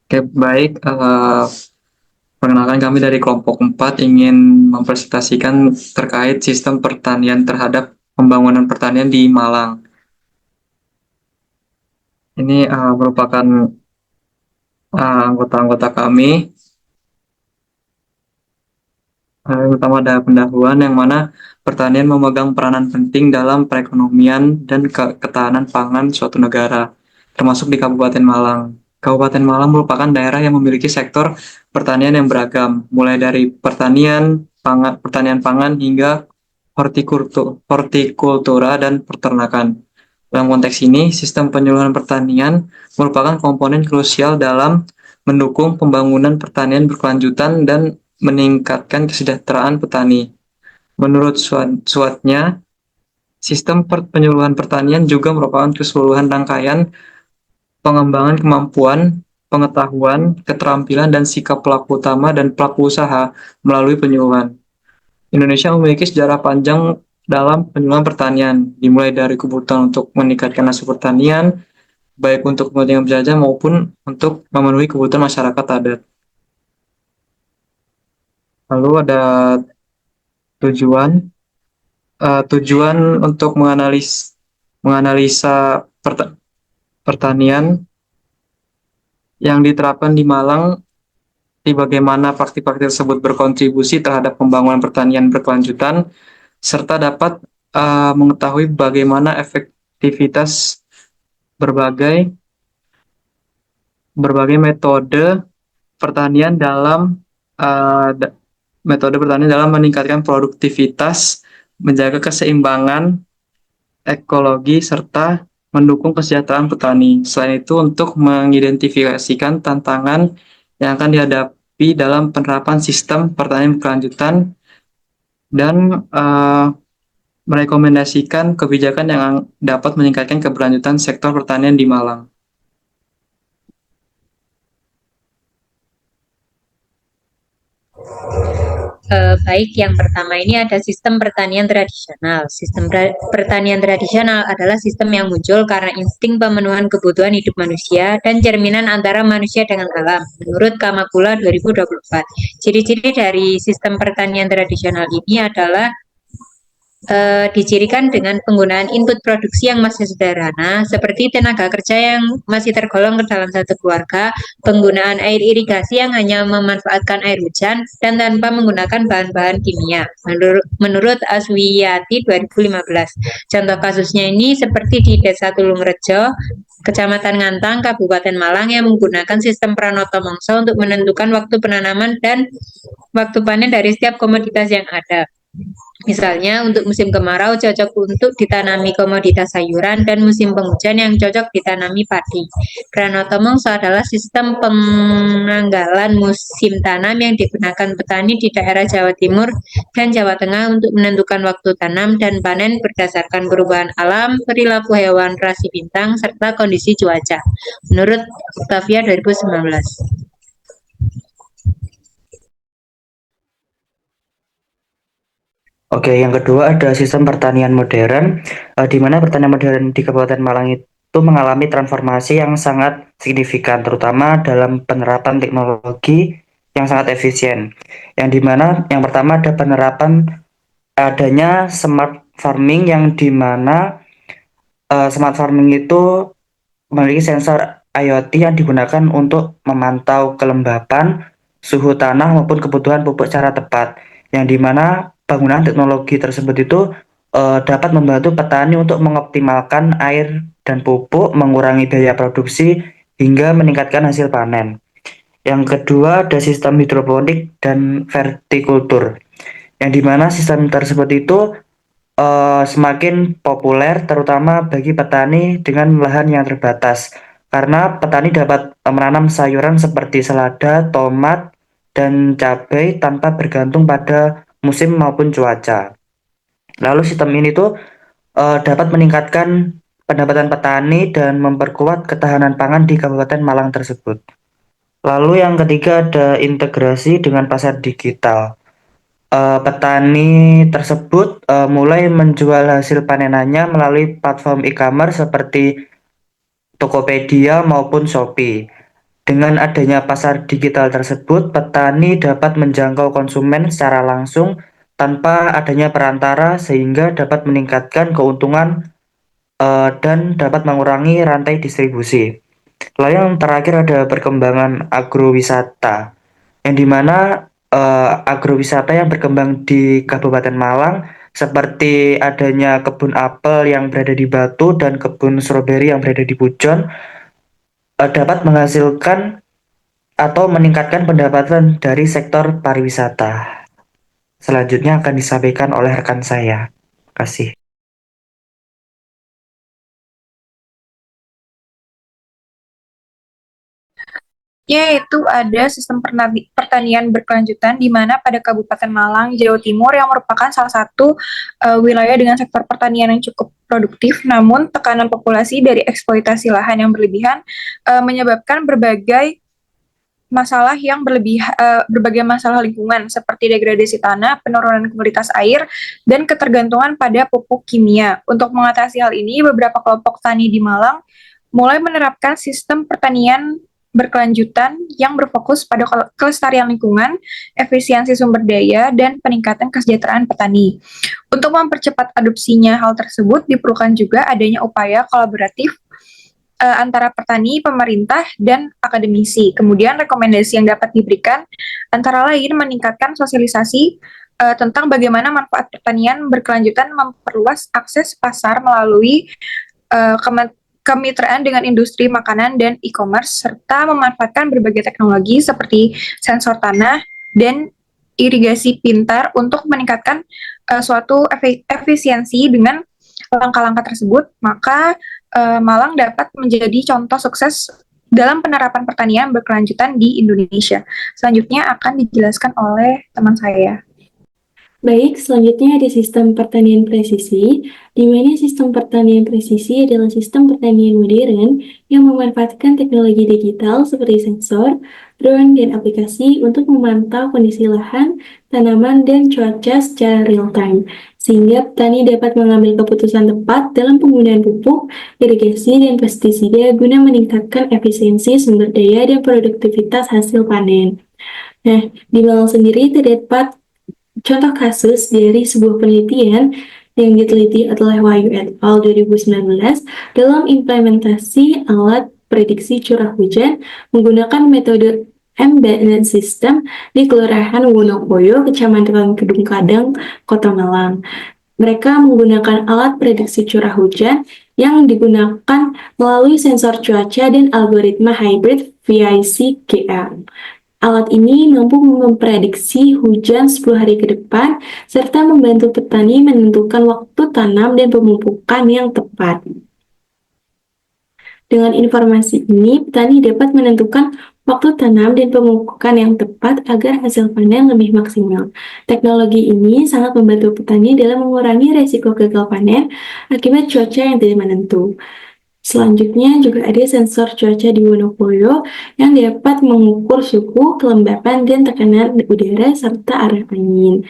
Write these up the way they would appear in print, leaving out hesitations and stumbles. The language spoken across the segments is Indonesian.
Oke, baik. Perkenalkan kami dari kelompok 4 ingin mempresentasikan terkait sistem pertanian terhadap pembangunan pertanian di Malang. Ini merupakan anggota-anggota kami. Yang pertama ada pendahuluan yang mana pertanian memegang peranan penting dalam perekonomian dan ketahanan pangan suatu negara, termasuk di Kabupaten Malang. Kabupaten Malang merupakan daerah yang memiliki sektor pertanian yang beragam, mulai dari pertanian pangan hingga hortikultura dan peternakan. Dalam konteks ini, sistem penyuluhan pertanian merupakan komponen krusial dalam mendukung pembangunan pertanian berkelanjutan dan meningkatkan kesejahteraan petani. Menurut Suatnya, sistem penyuluhan pertanian juga merupakan keseluruhan rangkaian pengembangan kemampuan, pengetahuan, keterampilan, dan sikap pelaku utama dan pelaku usaha melalui penyuluhan. Indonesia memiliki sejarah panjang dalam penyuluhan pertanian, dimulai dari kebutuhan untuk meningkatkan hasil pertanian, baik untuk kepentingan berjajah maupun untuk memenuhi kebutuhan masyarakat adat. Lalu ada tujuan tujuan untuk menganalisa pertanian yang diterapkan di Malang, di bagaimana praktik-praktik tersebut berkontribusi terhadap pembangunan pertanian berkelanjutan, serta dapat mengetahui bagaimana efektivitas berbagai berbagai uh, metode pertanian dalam meningkatkan produktivitas, menjaga keseimbangan ekologi, serta mendukung kesejahteraan petani. Selain itu, untuk mengidentifikasikan tantangan yang akan dihadapi dalam penerapan sistem pertanian berkelanjutan dan merekomendasikan kebijakan yang dapat meningkatkan keberlanjutan sektor pertanian di Malang. Baik, yang pertama ini ada sistem pertanian tradisional. Sistem pertanian tradisional adalah sistem yang muncul karena insting pemenuhan kebutuhan hidup manusia dan cerminan antara manusia dengan alam, menurut Kamakula 2024. Ciri-ciri dari sistem pertanian tradisional ini adalah dicirikan dengan penggunaan input produksi yang masih sederhana, seperti tenaga kerja yang masih tergolong ke dalam satu keluarga, penggunaan air irigasi yang hanya memanfaatkan air hujan, dan tanpa menggunakan bahan-bahan kimia. Menurut Aswiyati 2015, contoh kasusnya ini seperti di Desa Tulungrejo, Kecamatan Ngantang, Kabupaten Malang yang menggunakan sistem Pranoto Mongso untuk menentukan waktu penanaman dan waktu panen dari setiap komoditas yang ada. Misalnya, untuk musim kemarau cocok untuk ditanami komoditas sayuran dan musim penghujan yang cocok ditanami padi. Pranoto Mongso adalah sistem penanggalan musim tanam yang digunakan petani di daerah Jawa Timur dan Jawa Tengah untuk menentukan waktu tanam dan panen berdasarkan perubahan alam, perilaku hewan, rasi bintang, serta kondisi cuaca. Menurut Octavia 2019. Oke, yang kedua ada sistem pertanian modern, di mana pertanian modern di Kabupaten Malang itu mengalami transformasi yang sangat signifikan, terutama dalam penerapan teknologi yang sangat efisien. Yang di mana yang pertama ada penerapan adanya smart farming, yang di mana smart farming itu memiliki sensor IoT yang digunakan untuk memantau kelembapan, suhu tanah maupun kebutuhan pupuk secara tepat. Yang dimana penggunaan teknologi tersebut itu dapat membantu petani untuk mengoptimalkan air dan pupuk, mengurangi biaya produksi, hingga meningkatkan hasil panen. Yang kedua ada sistem hidroponik dan vertikultur, yang dimana sistem tersebut itu semakin populer terutama bagi petani dengan lahan yang terbatas, karena petani dapat menanam sayuran seperti selada, tomat, dan cabai tanpa bergantung pada musim maupun cuaca. Lalu sistem ini tuh dapat meningkatkan pendapatan petani dan memperkuat ketahanan pangan di Kabupaten Malang tersebut. Lalu yang ketiga ada integrasi dengan pasar digital. Petani tersebut mulai menjual hasil panenannya melalui platform e-commerce seperti Tokopedia maupun Shopee. Dengan adanya pasar digital tersebut, petani dapat menjangkau konsumen secara langsung tanpa adanya perantara sehingga dapat meningkatkan keuntungan dan dapat mengurangi rantai distribusi. Lalu yang terakhir ada perkembangan agrowisata, yang dimana agrowisata yang berkembang di Kabupaten Malang seperti adanya kebun apel yang berada di Batu dan kebun stroberi yang berada di Pujon dapat menghasilkan atau meningkatkan pendapatan dari sektor pariwisata. Selanjutnya akan disampaikan oleh rekan saya. Terima kasih. Yaitu ada sistem pertanian berkelanjutan di mana pada Kabupaten Malang, Jawa Timur yang merupakan salah satu wilayah dengan sektor pertanian yang cukup produktif, namun tekanan populasi dari eksploitasi lahan yang berlebihan menyebabkan berbagai masalah lingkungan seperti degradasi tanah, penurunan kualitas air, dan ketergantungan pada pupuk kimia. Untuk mengatasi hal ini, beberapa kelompok tani di Malang mulai menerapkan sistem pertanian berkelanjutan yang berfokus pada kelestarian lingkungan, efisiensi sumber daya, dan peningkatan kesejahteraan petani. Untuk mempercepat adopsinya hal tersebut, diperlukan juga adanya upaya kolaboratif antara petani, pemerintah, dan akademisi. Kemudian rekomendasi yang dapat diberikan antara lain meningkatkan sosialisasi tentang bagaimana manfaat pertanian berkelanjutan, memperluas akses pasar melalui kemitraan dengan industri makanan dan e-commerce, serta memanfaatkan berbagai teknologi seperti sensor tanah dan irigasi pintar untuk meningkatkan suatu efisiensi. Dengan langkah-langkah tersebut, maka Malang dapat menjadi contoh sukses dalam penerapan pertanian berkelanjutan di Indonesia. Selanjutnya akan dijelaskan oleh teman saya. Baik, selanjutnya ada sistem pertanian presisi, di mana sistem pertanian presisi adalah sistem pertanian modern yang memanfaatkan teknologi digital seperti sensor, drone, dan aplikasi untuk memantau kondisi lahan, tanaman, dan cuaca secara real-time, sehingga petani dapat mengambil keputusan tepat dalam penggunaan pupuk, irigasi, dan pestisida guna meningkatkan efisiensi sumber daya dan produktivitas hasil panen. Nah, di Malang sendiri terdapat contoh kasus dari sebuah penelitian yang diteliti oleh Wahyu et al. 2019 dalam implementasi alat prediksi curah hujan menggunakan metode embedded system di Kelurahan Wonokoyo, Kecamatan Kedung Kadang, Kota Malang. Mereka menggunakan alat prediksi curah hujan yang digunakan melalui sensor cuaca dan algoritma hybrid VIC-GL. Alat ini mampu memprediksi hujan 10 hari ke depan, serta membantu petani menentukan waktu tanam dan pemupukan yang tepat. Dengan informasi ini, petani dapat menentukan waktu tanam dan pemupukan yang tepat agar hasil panen lebih maksimal. Teknologi ini sangat membantu petani dalam mengurangi resiko gagal panen akibat cuaca yang tidak menentu. Selanjutnya juga ada sensor cuaca di Wonokoyo yang dapat mengukur suhu, kelembapan, dan tekanan udara serta arah angin.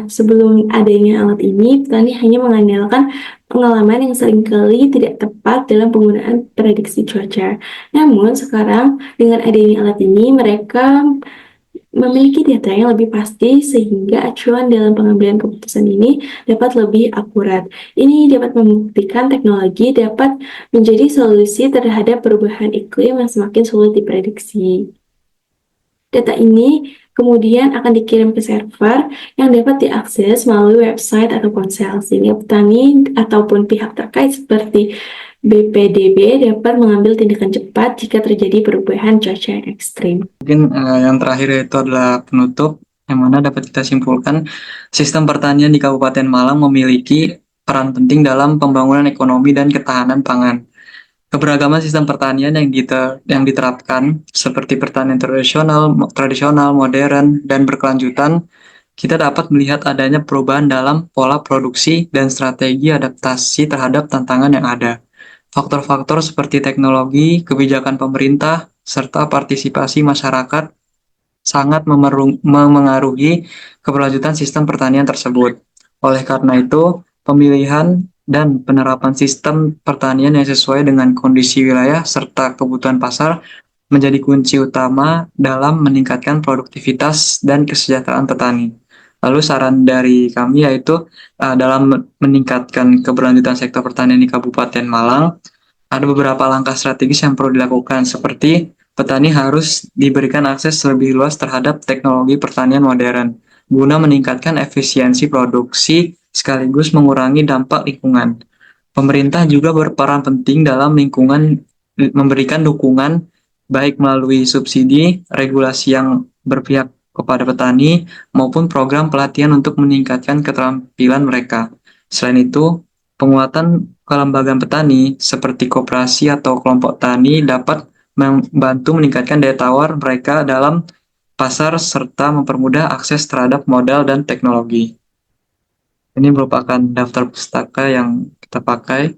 Sebelum adanya alat ini, petani hanya mengandalkan pengalaman yang seringkali tidak tepat dalam penggunaan prediksi cuaca. Namun sekarang dengan adanya alat ini, mereka memiliki data yang lebih pasti sehingga acuan dalam pengambilan keputusan ini dapat lebih akurat. Ini dapat membuktikan teknologi dapat menjadi solusi terhadap perubahan iklim yang semakin sulit diprediksi. Data ini kemudian akan dikirim ke server yang dapat diakses melalui website atau ponsel, sehingga petani ataupun pihak terkait seperti BPDB dapat mengambil tindakan cepat jika terjadi perubahan cuaca yang ekstrim. Mungkin yang terakhir itu adalah penutup, yang mana dapat kita simpulkan sistem pertanian di Kabupaten Malang memiliki peran penting dalam pembangunan ekonomi dan ketahanan pangan. Keberagaman sistem pertanian yang diterapkan seperti pertanian tradisional, modern, dan berkelanjutan, kita dapat melihat adanya perubahan dalam pola produksi dan strategi adaptasi terhadap tantangan yang ada. Faktor-faktor seperti teknologi, kebijakan pemerintah, serta partisipasi masyarakat sangat memengaruhi keberlanjutan sistem pertanian tersebut. Oleh karena itu, pemilihan dan penerapan sistem pertanian yang sesuai dengan kondisi wilayah serta kebutuhan pasar menjadi kunci utama dalam meningkatkan produktivitas dan kesejahteraan petani. Lalu saran dari kami yaitu dalam meningkatkan keberlanjutan sektor pertanian di Kabupaten Malang, ada beberapa langkah strategis yang perlu dilakukan, seperti petani harus diberikan akses lebih luas terhadap teknologi pertanian modern, guna meningkatkan efisiensi produksi sekaligus mengurangi dampak lingkungan. Pemerintah juga berperan penting dalam memberikan dukungan baik melalui subsidi, regulasi yang berpihak kepada petani, maupun program pelatihan untuk meningkatkan keterampilan mereka. Selain itu, penguatan kelembagaan petani seperti koperasi atau kelompok tani dapat membantu meningkatkan daya tawar mereka dalam pasar serta mempermudah akses terhadap modal dan teknologi. Ini merupakan daftar pustaka yang kita pakai.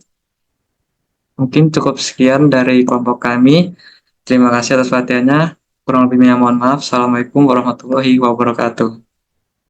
Mungkin cukup sekian dari kelompok kami. Terima kasih atas perhatiannya. Kurang lebihnya mohon maaf. Assalamualaikum warahmatullahi wabarakatuh.